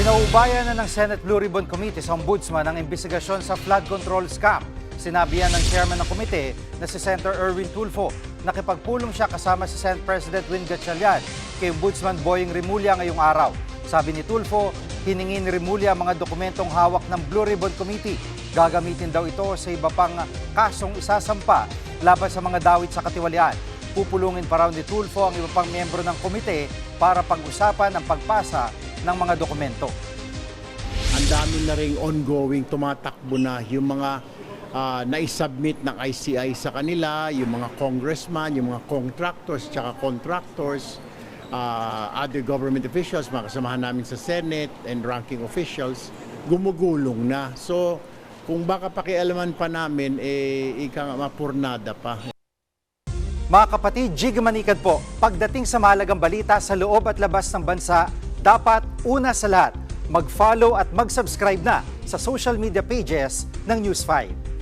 Pinaubayan na ng Senate Blue Ribbon Committee sa Ombudsman ang investigasyon sa flood control scam. Sinabi yan ng chairman ng komite na si Senator Erwin Tulfo. Nakipagpulong siya kasama si Senate President Win Gatchalian kay Ombudsman Boying Rimulya ngayong araw. Sabi ni Tulfo, hiningi ni Rimulya mga dokumentong hawak ng Blue Ribbon Committee. Gagamitin daw ito sa iba pang kasong isasampa laban sa mga dawit sa katiwalian. Pupulungin pa raw ni Tulfo ang iba pang miyembro ng komite para pag-usapan ang pagpasa ng mga dokumento. Ang dami na ring ongoing tumatakbo na yung mga na-submit ng ICI sa kanila, yung mga congressman, yung mga contractors, tsaka contractors, other government officials, mga kasamahan namin sa Senate and ranking officials, gumugulong na. So, kung baka pakialaman pa namin, mapurnada pa. Mga kapatid, Jig Manikad po, pagdating sa mahalagang balita sa loob at labas ng bansa, dapat una sa lahat, mag-follow at mag-subscribe na sa social media pages ng News 5.